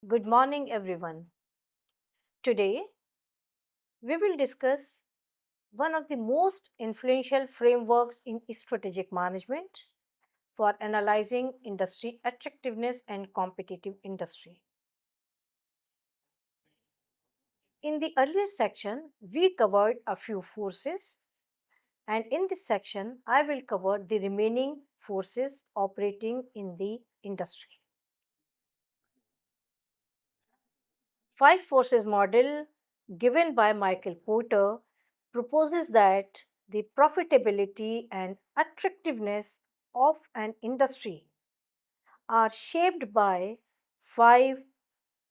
Good morning, everyone. Today, we will discuss one of the most influential frameworks in strategic management for analyzing industry attractiveness and competitive industry. In the earlier section, we covered a few forces, and in this section, I will cover the remaining forces operating in the industry. Five forces model given by Michael Porter proposes that the profitability and attractiveness of an industry are shaped by five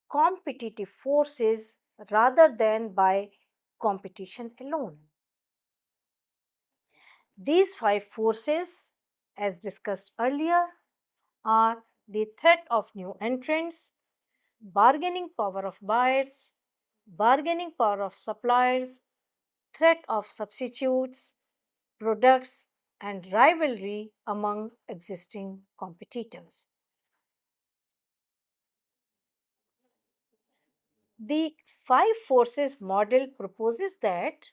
competitive forces rather than by competition alone. These five forces, as discussed earlier, are the threat of new entrants, bargaining power of buyers, bargaining power of suppliers, threat of substitutes, products, and rivalry among existing competitors. The five forces model proposes that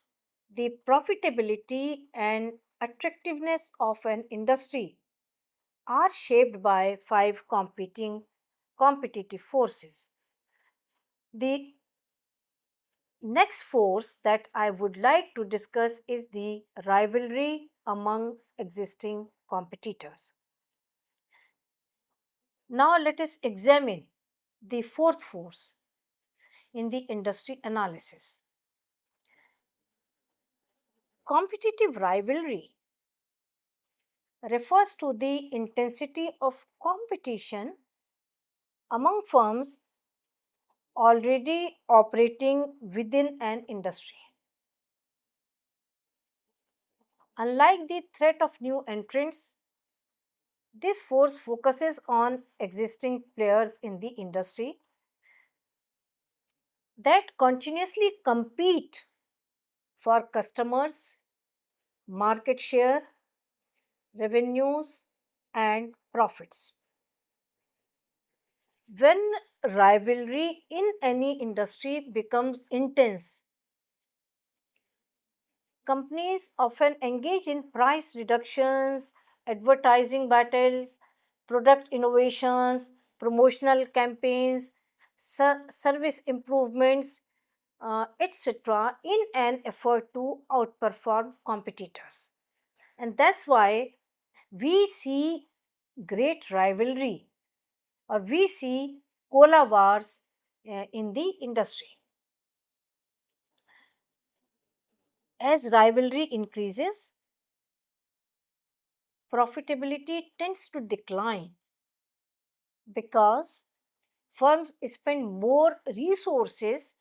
the profitability and attractiveness of an industry are shaped by five competing competitive forces. The next force that I would like to discuss is the rivalry among existing competitors. Now, let us examine the fourth force in the industry analysis. Competitive rivalry refers to the intensity of competition among firms already operating within an industry. Unlike the threat of new entrants, this force focuses on existing players in the industry that continuously compete for customers, market share, revenues, and profits. When rivalry in any industry becomes intense, companies often engage in price reductions, advertising battles, product innovations, promotional campaigns, service improvements, etc., in an effort to outperform competitors. And that's why we see great rivalry or we see cola wars in the industry. As rivalry increases, profitability tends to decline because firms spend more resources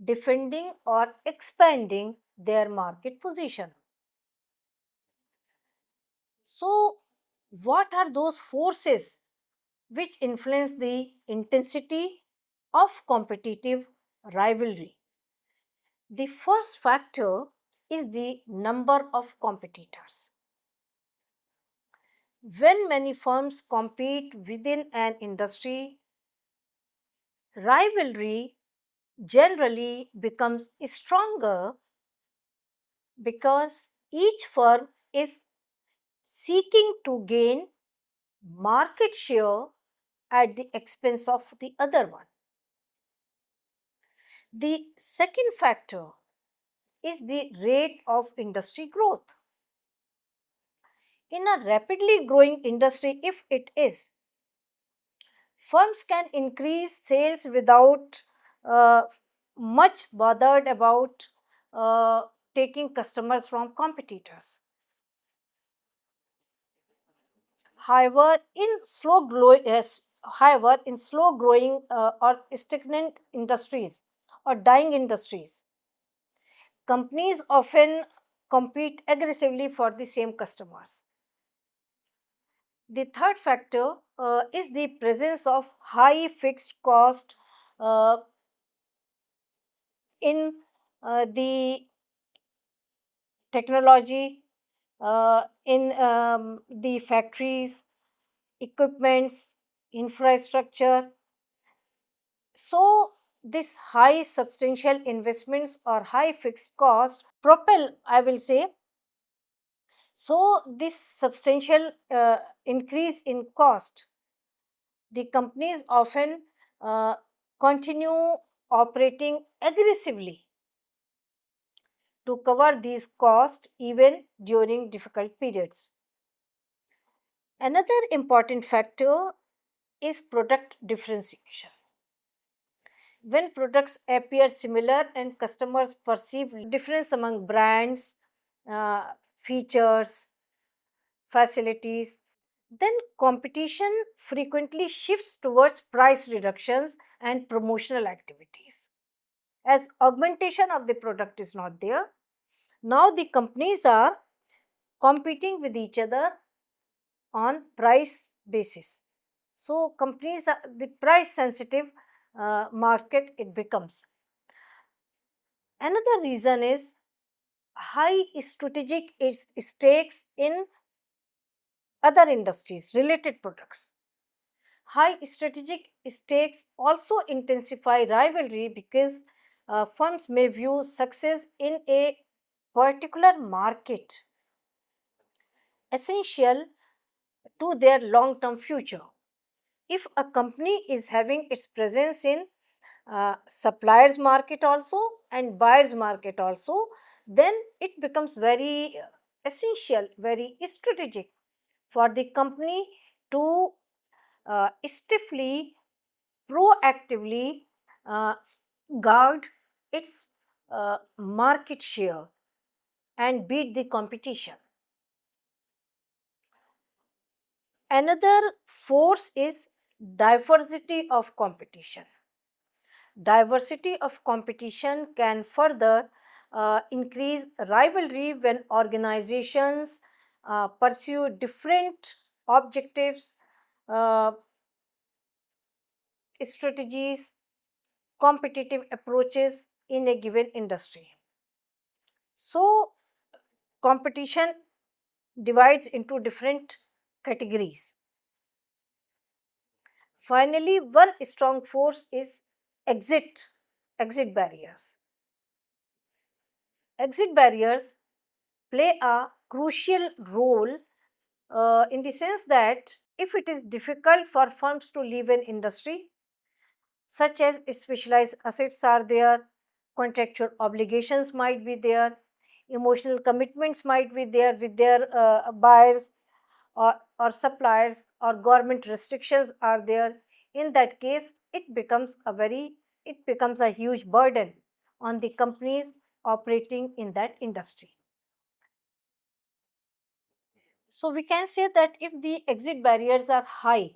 defending or expanding their market position. So, what are those forces which influence the intensity of competitive rivalry? The first factor is the number of competitors. When many firms compete within an industry, rivalry generally becomes stronger because each firm is seeking to gain market share at the expense of the other one. The second factor is the rate of industry growth. In a rapidly growing industry, if it is, firms can increase sales without uh, much bothered about taking customers from competitors. However, in slow growing or stagnant industries or dying industries, companies often compete aggressively for the same customers. The third factor is the presence of high fixed cost uh, in the technology, in the factories, equipments, infrastructure, So this high substantial investments or high fixed cost propel, I will say, so this substantial increase in cost, the companies often uh, continue operating aggressively to cover these costs even during difficult periods. Another important factor is product differentiation. When products appear similar and customers perceive difference among brands, features, facilities, then competition frequently shifts towards price reductions and promotional activities. As augmentation of the product is not there, now the companies are competing with each other on price basis. So companies are the price sensitive market it becomes. Another reason is high strategic stakes in other industries related products. High strategic stakes also intensify rivalry because firms may view success in a particular market essential to their long term future. If a company is having its presence in suppliers market also and buyers market also, then it becomes very essential, very strategic for the company to stiffly, proactively uh, guard its market share and beat the competition. Another force is diversity of competition. Diversity of competition can further increase rivalry when organizations pursue different objectives, uh, strategies, competitive approaches in a given industry. So, competition divides into different categories. Finally, one strong force is exit exit barriers. Exit barriers play a crucial role in the sense that if it is difficult for firms to leave an industry, such as specialized assets are there, contractual obligations might be there, emotional commitments might be there with their buyers or suppliers, or government restrictions are there. In that case, it becomes a huge burden on the companies operating in that industry. So we can say that if the exit barriers are high,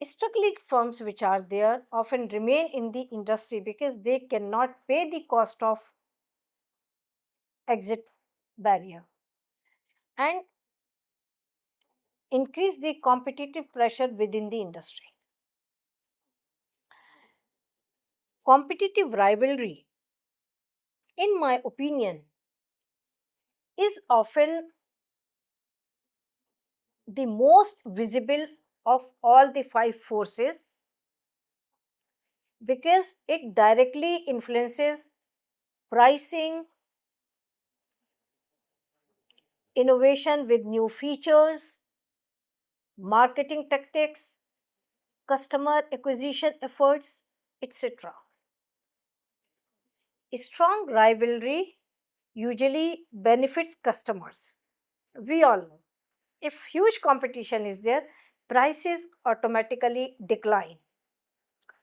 struggling firms which are there often remain in the industry because they cannot pay the cost of exit barrier and increase the competitive pressure within the industry. Competitive rivalry, in my opinion, is often the most visible of all the five forces because it directly influences pricing, innovation with new features, marketing tactics, customer acquisition efforts, etc. Strong rivalry usually benefits customers. We all know if huge competition is there, prices automatically decline.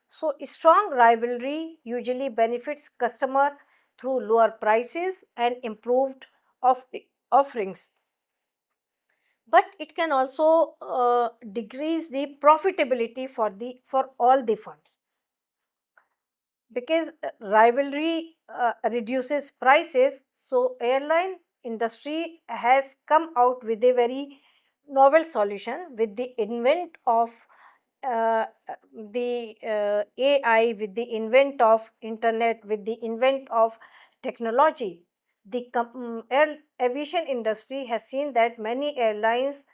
So, strong rivalry usually benefits customer through lower prices and improved off- offerings, but it can also decrease the profitability for all the firms because rivalry reduces prices. So airline industry has come out with a very novel solution with the invent of uh, AI, with the invent of internet, with the invent of technology. The aviation industry has seen that many airlines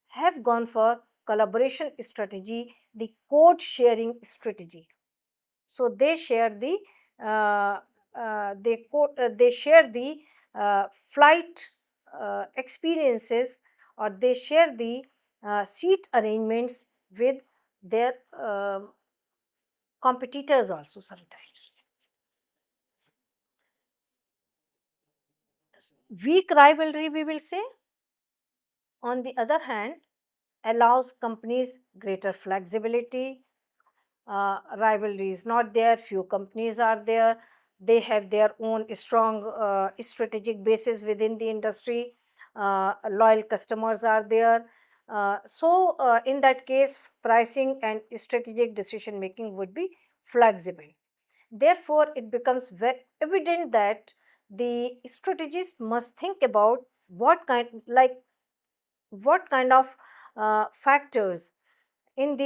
have gone for collaboration strategy, the code sharing strategy. So they share the they share the flight experiences, or they share the seat arrangements with their competitors also sometimes. Weak rivalry, we will say, on the other hand, allows companies greater flexibility. Rivalry is not there, few companies are there, they have their own strong strategic basis within the industry, loyal customers are there. So in that case, pricing and strategic decision making would be flexible. Therefore, it becomes very evident that the strategist must think about what kind of factors in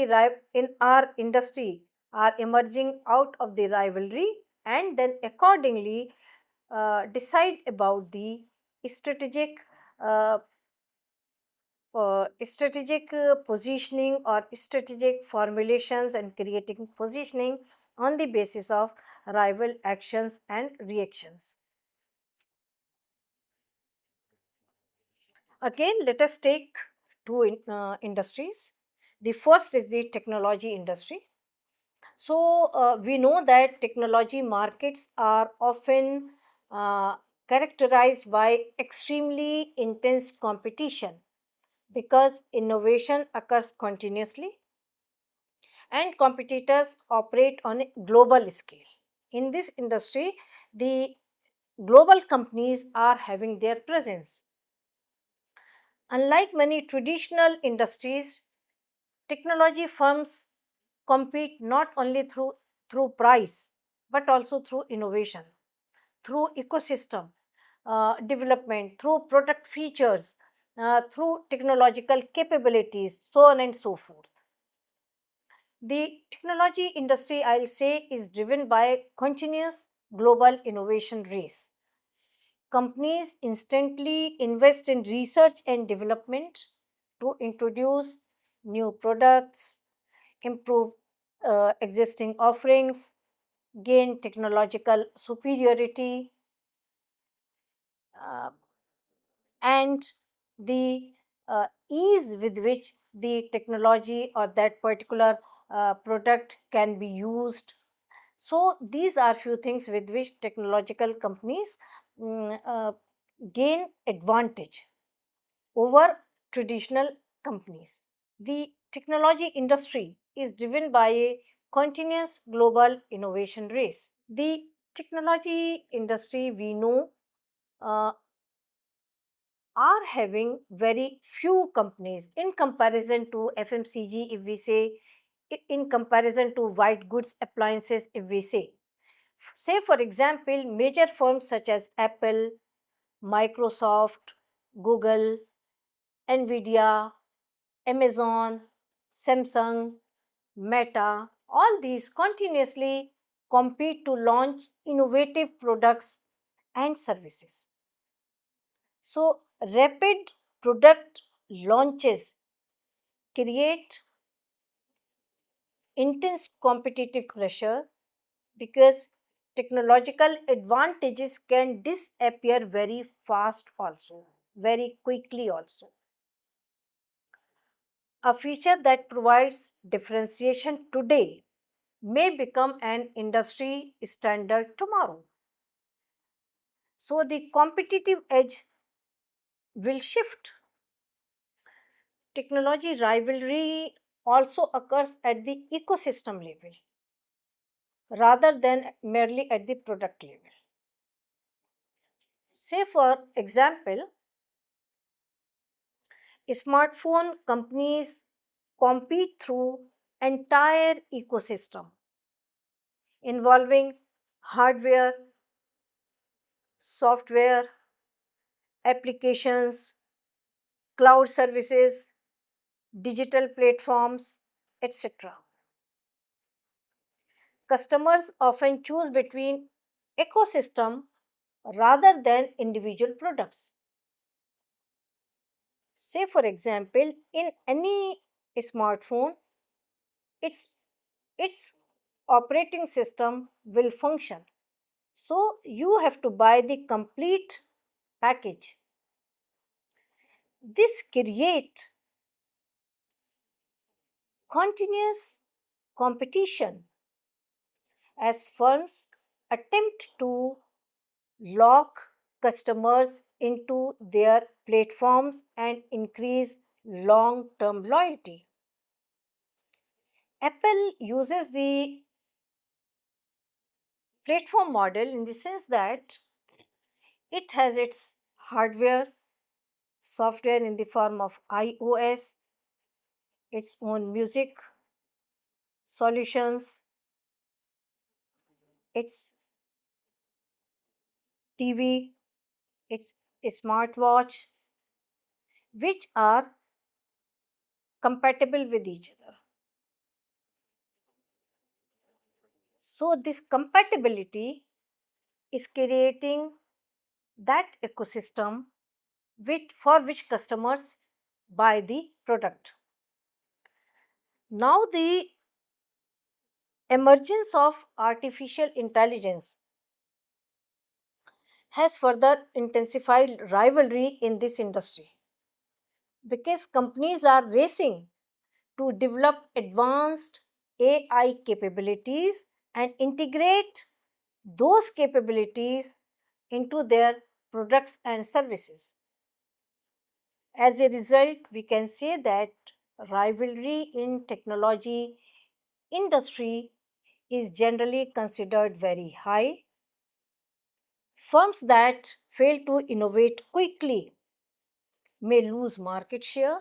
our industry are emerging out of the rivalry, and then accordingly decide about the strategic uh, positioning or strategic formulations, and creating positioning on the basis of rival actions and reactions. Again, let us take two industries. The first is the technology industry. So we know that technology markets are often uh, characterized by extremely intense competition, because innovation occurs continuously and competitors operate on a global scale. In this industry, the global companies are having their presence. Unlike many traditional industries, technology firms compete not only through price, but also through innovation, through ecosystem development, through product features, through technological capabilities, so on and so forth. The technology industry, I'll say, is driven by continuous global innovation race. Companies instantly invest in research and development to introduce new products, improve existing offerings, gain technological superiority, uh, and the ease with which the technology or that particular product can be used. So these are few things with which technological companies gain advantage over traditional companies. The technology industry is driven by a continuous global innovation race. The technology industry, we know, uh, are having very few companies in comparison to FMCG, if we say, in comparison to white goods appliances, if we say. Say, for example, major firms such as Apple, Microsoft, Google, Nvidia, Amazon, Samsung, Meta, all these continuously compete to launch innovative products and services. So, rapid product launches create intense competitive pressure, because technological advantages can disappear very fast also, very quickly also. A feature that provides differentiation today may become an industry standard tomorrow. So the competitive edge will shift. Technology rivalry also occurs at the ecosystem level rather than merely at the product level. Say, for example, smartphone companies compete through entire ecosystem involving hardware, software, applications, cloud services, digital platforms, etc. Customers often choose between ecosystem rather than individual products. Say, for example, in any smartphone, its its operating system will function. So you have to buy the complete package. This create continuous competition as firms attempt to lock customers into their platforms and increase long term loyalty. Apple uses the platform model in the sense that it has its hardware, software in the form of iOS, its own music solutions, its TV, its smartwatch, which are compatible with each other. So, this compatibility is creating that ecosystem for which customers buy the product. Now, the emergence of artificial intelligence has further intensified rivalry in this industry because companies are racing to develop advanced AI capabilities and integrate those capabilities into their products and services. As a result, we can say that rivalry in technology industry is generally considered very high. Firms that fail to innovate quickly may lose market share,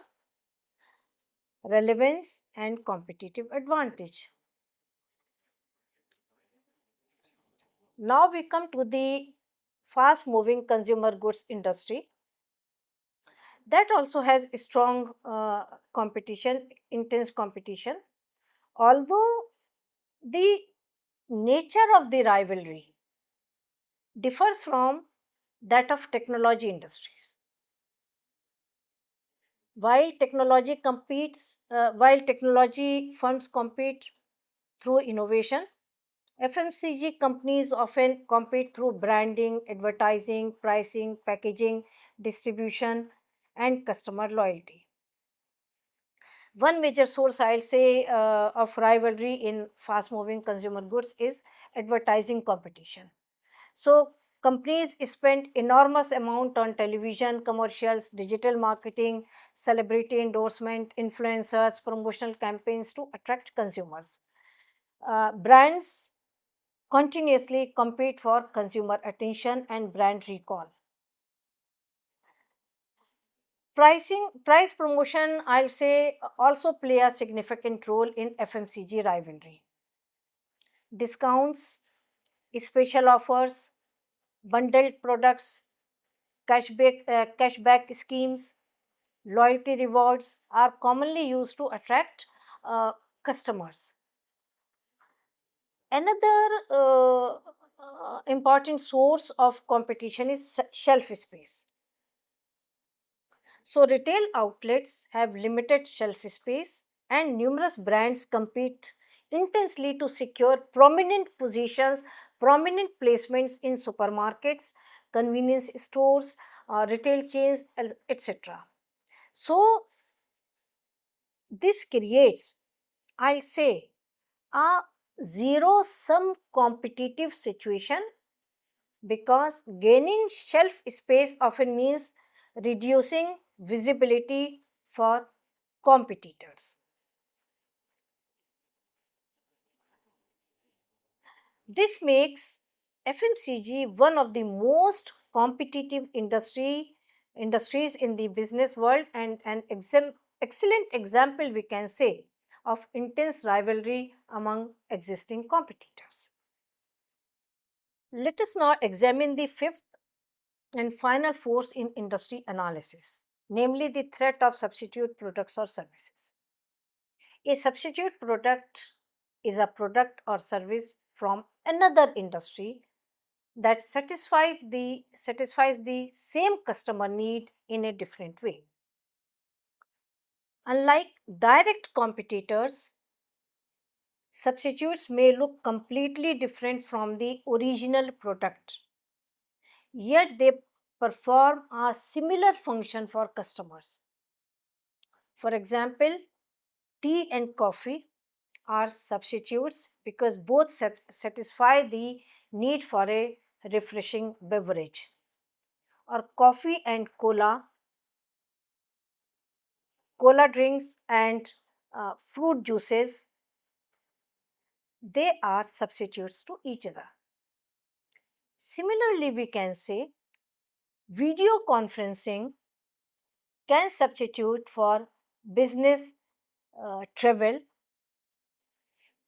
relevance, and competitive advantage. Now we come to the fast moving consumer goods industry that also has strong competition, intense competition. Although the nature of the rivalry differs from that of technology industries. While technology firms compete through innovation, FMCG companies often compete through branding, advertising, pricing, packaging, distribution, and customer loyalty. One major source I'll say of rivalry in fast moving consumer goods is advertising competition. So companies spend enormous amount on television commercials, digital marketing, celebrity endorsement, influencers, promotional campaigns to attract consumers. Brands continuously compete for consumer attention and brand recall. Price promotion, I'll say, also play a significant role in FMCG rivalry. Discounts, special offers, bundled products, cashback schemes, loyalty rewards are commonly used to attract customers. Another important source of competition is shelf space. So, retail outlets have limited shelf space, and numerous brands compete intensely to secure prominent positions, prominent placements in supermarkets, convenience stores, retail chains, etc. So, this creates, I'll say, a zero sum competitive situation because gaining shelf space often means reducing visibility for competitors. This makes FMCG one of the most competitive industries in the business world and an excellent example we can say of intense rivalry among existing competitors. Let us now examine the fifth and final force in industry analysis, namely the threat of substitute products or services. A substitute product is a product or service from another industry that satisfies the same customer need in a different way. Unlike direct competitors, substitutes may look completely different from the original product, yet they perform a similar function for customers. For example, tea and coffee are substitutes because both satisfy the need for a refreshing beverage. Or coffee and cola drinks and fruit juices, they are substitutes to each other. Similarly, we can say video conferencing can substitute for business travel.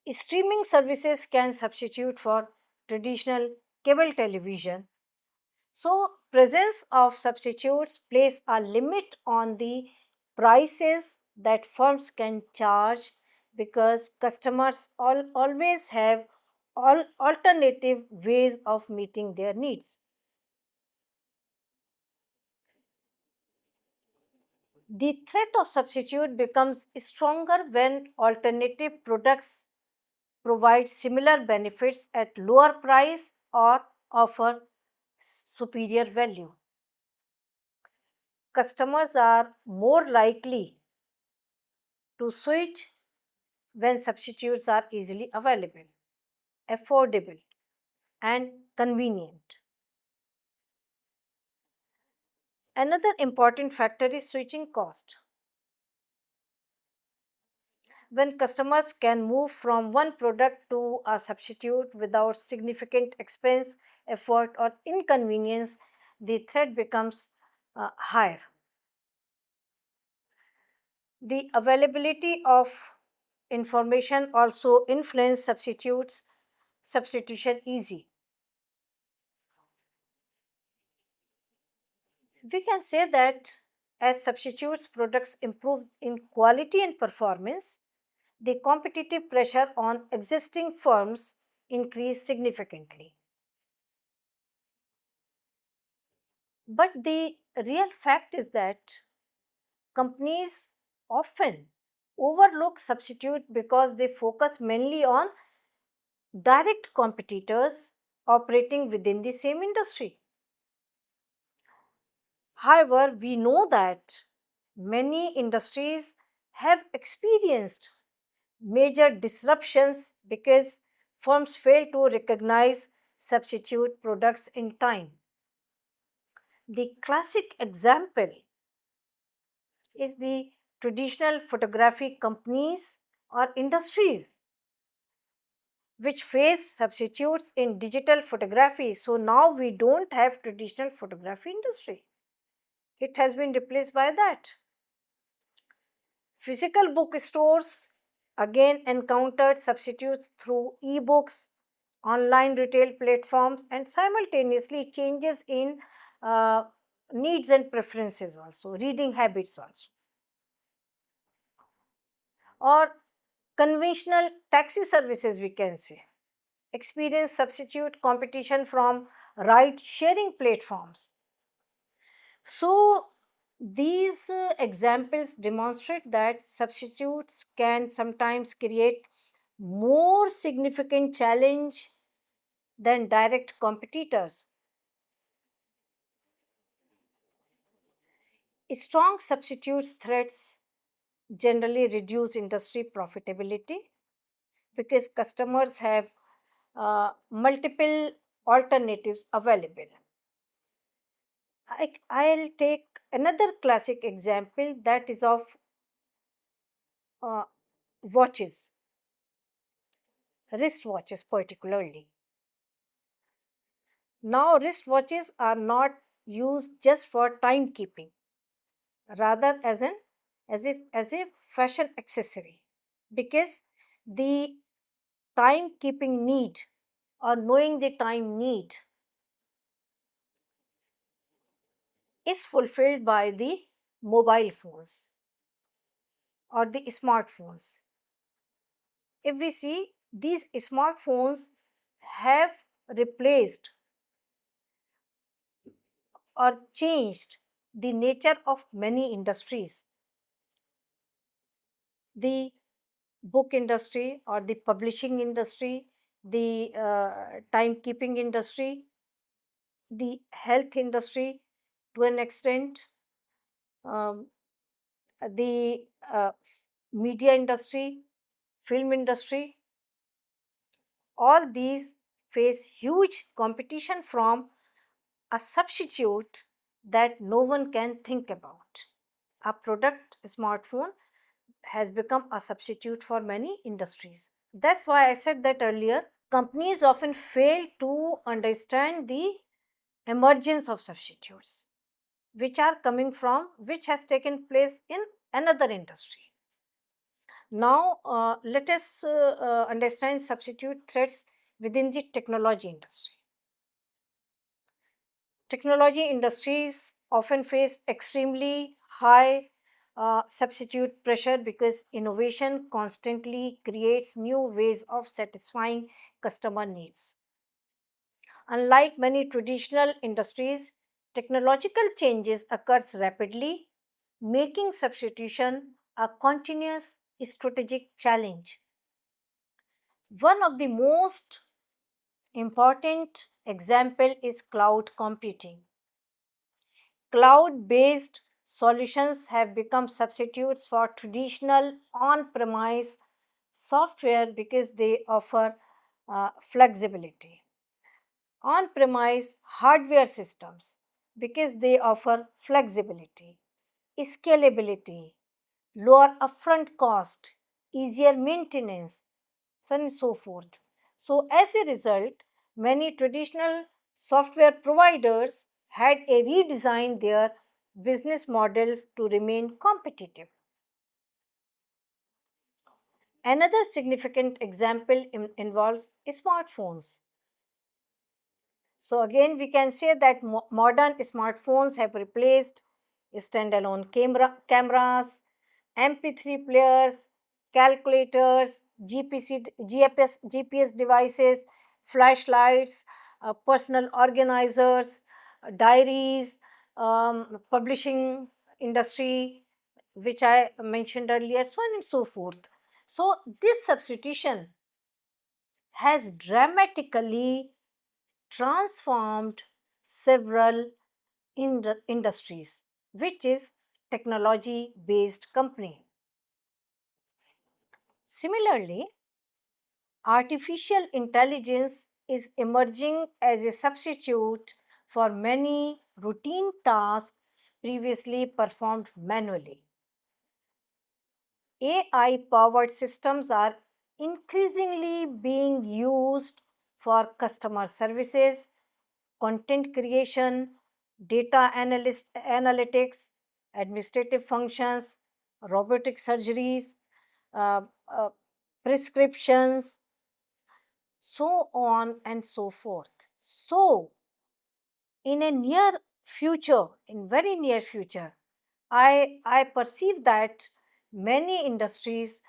Streaming services can substitute for traditional cable television. So, presence of substitutes place a limit on the prices that firms can charge because customers always have alternative ways of meeting their needs. The threat of substitute becomes stronger when alternative products provide similar benefits at lower price or offer superior value. Customers are more likely to switch when substitutes are easily available, affordable, and convenient. Another important factor is switching cost. When customers can move from one product to a substitute without significant expense, effort, or inconvenience, the threat becomes higher. The availability of information also influence substitution easy. We can say that as substitutes products improve in quality and performance, the competitive pressure on existing firms increase significantly. But the real fact is that companies often overlook substitute because they focus mainly on direct competitors operating within the same industry. However, we know that many industries have experienced major disruptions because firms fail to recognize substitute products in time. The classic example is the traditional photography companies or industries which face substitutes in digital photography. So now we don't have traditional photography industry. It has been replaced by that. Physical bookstores again encountered substitutes through e-books, online retail platforms, and simultaneously changes in uh, needs and preferences also, reading habits also. Or conventional taxi services, we can say, experience substitute competition from ride sharing platforms. So, these examples demonstrate that substitutes can sometimes create more significant challenge than direct competitors. Strong substitutes threats generally reduce industry profitability because customers have multiple alternatives available. I'll take another classic example that is of uh, watches, wristwatches particularly. Now, wristwatches are not used just for timekeeping, rather as a fashion accessory, because the timekeeping need or knowing the time need is fulfilled by the mobile phones or the smartphones. If we see, these smartphones have replaced or changed the nature of many industries. the book industry or the publishing industry, the timekeeping industry, the health industry to an extent, um, the media industry, film industry, all these face huge competition from a substitute that no one can think about. A product smartphone has become a substitute for many industries. That's why I said that earlier. Companies often fail to understand the emergence of substitutes, which has taken place in another industry. Now, let us understand substitute threats within the technology industry. Technology industries often face extremely high substitute pressure because innovation constantly creates new ways of satisfying customer needs. Unlike many traditional industries, technological changes occurs rapidly, making substitution a continuous strategic challenge. One of the most important example is cloud computing. Cloud based solutions have become substitutes for traditional on premise software because they offer flexibility. On premise hardware systems because they offer flexibility, scalability, lower upfront cost, easier maintenance, so on and so forth. So, as a result, many traditional software providers had a redesign their business models to remain competitive. Another significant example involves smartphones. So, again, we can say that modern smartphones have replaced standalone cameras, MP3 players, calculators, GPS devices, flashlights, personal organizers, diaries, publishing industry, which I mentioned earlier, so on and so forth. So, this substitution has dramatically transformed several industries, which is technology based company. Similarly, artificial intelligence is emerging as a substitute for many routine tasks previously performed manually. AI powered systems are increasingly being used for customer services, content creation, analytics, administrative functions, robotic surgeries, uh, uh, prescriptions, so on and so forth. So, in a near future, in very near future, I perceive that many industries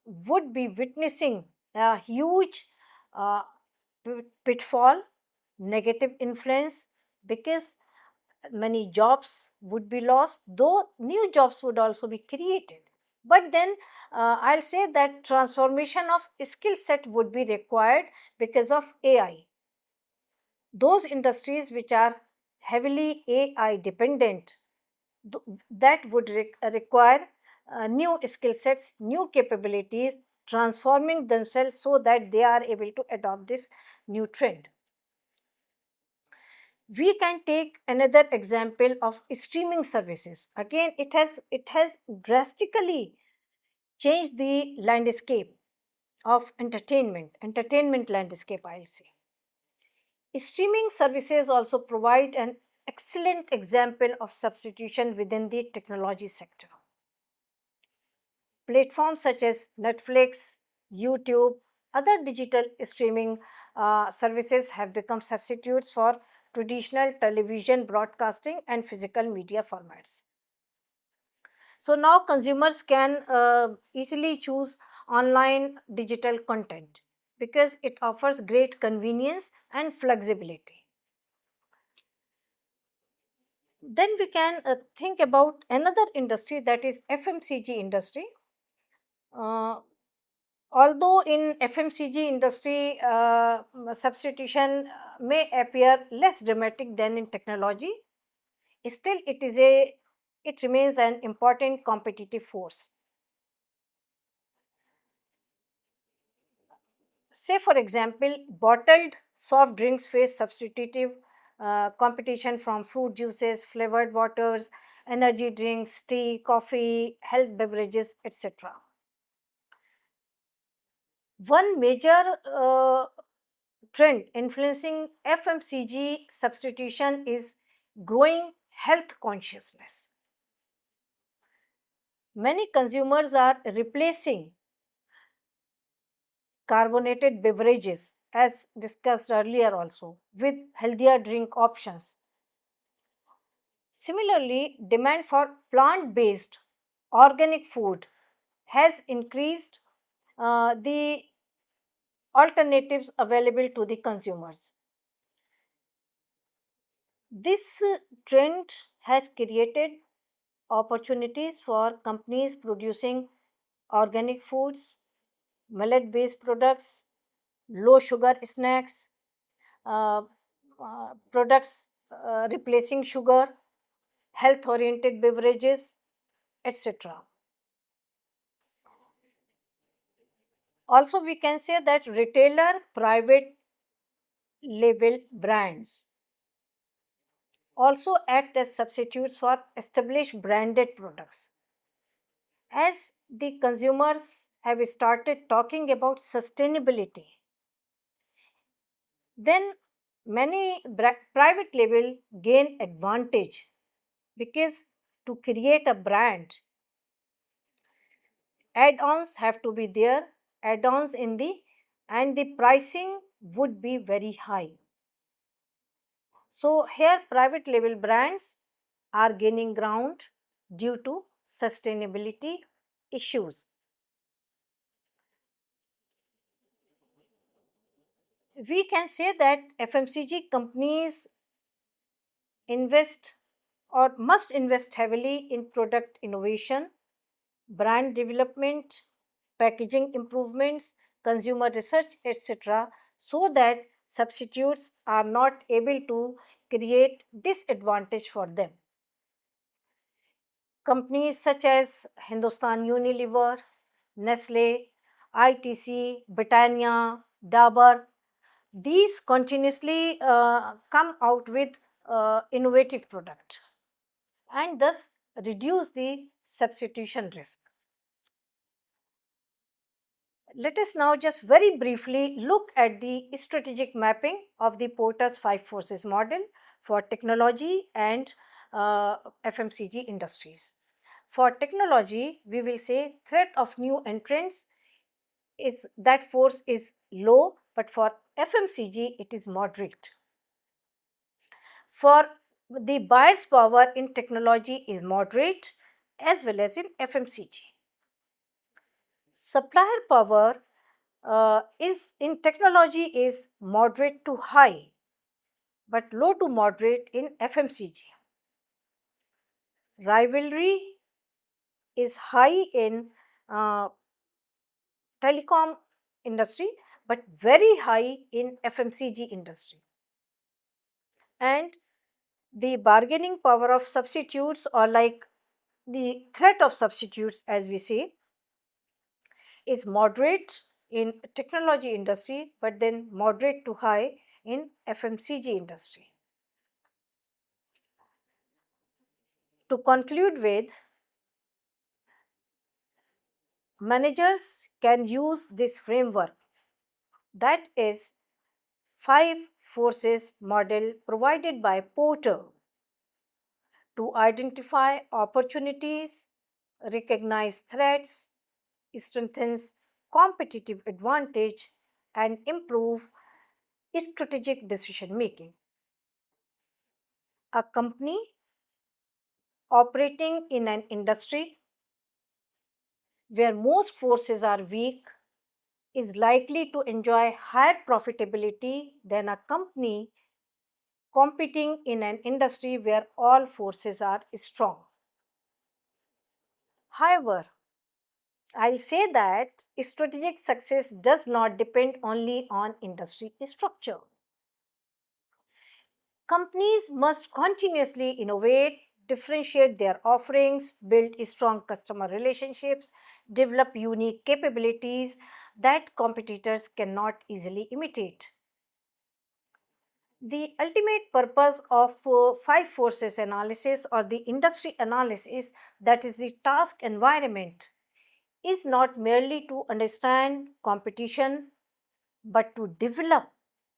would be witnessing a huge uh, pitfall, negative influence, because many jobs would be lost, though new jobs would also be created. But then I'll say that transformation of skill set would be required because of AI. Those industries which are heavily AI dependent, that would require new skill sets, new capabilities, transforming themselves so that they are able to adopt this new trend. We can take another example of streaming services. Again, it has drastically changed the landscape of entertainment landscape, I'll say. Streaming services also provide an excellent example of substitution within the technology sector. Platforms such as Netflix, YouTube, other digital streaming services have become substitutes for traditional television broadcasting and physical media formats. So now consumers can easily choose online digital content because it offers great convenience and flexibility. Then we can think about another industry, that is FMCG industry. Uh, Although in FMCG industry, substitution may appear less dramatic than in technology, still it remains an important competitive force. Say, for example, bottled soft drinks face substitutive competition from fruit juices, flavored waters, energy drinks, tea, coffee, health beverages, etc. One major trend influencing FMCG substitution is growing health consciousness. Many consumers are replacing carbonated beverages, as discussed earlier also, with healthier drink options. Similarly, demand for plant based organic food has increased the alternatives available to the consumers. This trend has created opportunities for companies producing organic foods, millet based products, low sugar snacks, uh, products replacing sugar, health oriented beverages, etc. Also, we can say that retailer private label brands also act as substitutes for established branded products. As the consumers have started talking about sustainability, then many private label gain advantage because to create a brand, add-ons have to be there, add-ons in the and the pricing would be very high. So here private label brands are gaining ground due to sustainability issues. We can say that FMCG companies invest or must invest heavily in product innovation, brand development, packaging improvements, consumer research, etc., so that substitutes are not able to create disadvantage for them. Companies such as Hindustan Unilever, Nestle, ITC, Britannia, Dabur, these continuously come out with innovative product and thus reduce the substitution risk. Let us now just very briefly look at the strategic mapping of the Porter's five forces model for technology and FMCG industries. For technology, we will say threat of new entrants is that force is low, but for FMCG it is moderate. For the buyer's power in technology is moderate as well as in FMCG. Supplier power is in technology is moderate to high, but low to moderate in FMCG. Rivalry is high in uh, telecom industry, but very high in FMCG industry. And the bargaining power of substitutes, or like the threat of substitutes, as we say, is moderate in technology industry, but then moderate to high in FMCG industry. To conclude with, managers can use this framework, that is five forces model provided by Porter, to identify opportunities, recognize threats, strengthens competitive advantage, and improve strategic decision making. A company operating in an industry where most forces are weak is likely to enjoy higher profitability than a company competing in an industry where all forces are strong. However, I'll say that strategic success does not depend only on industry structure. Companies must continuously innovate, differentiate their offerings, build strong customer relationships, develop unique capabilities that competitors cannot easily imitate. The ultimate purpose of five forces analysis or the industry analysis, that is the task environment, is not merely to understand competition but to develop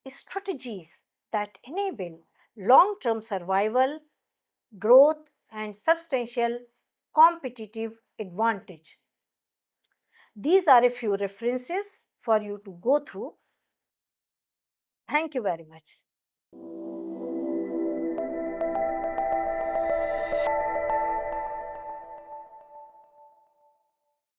strategies that enable long term survival, growth, and substantial competitive advantage. These are a few references for you to go through. Thank you very much.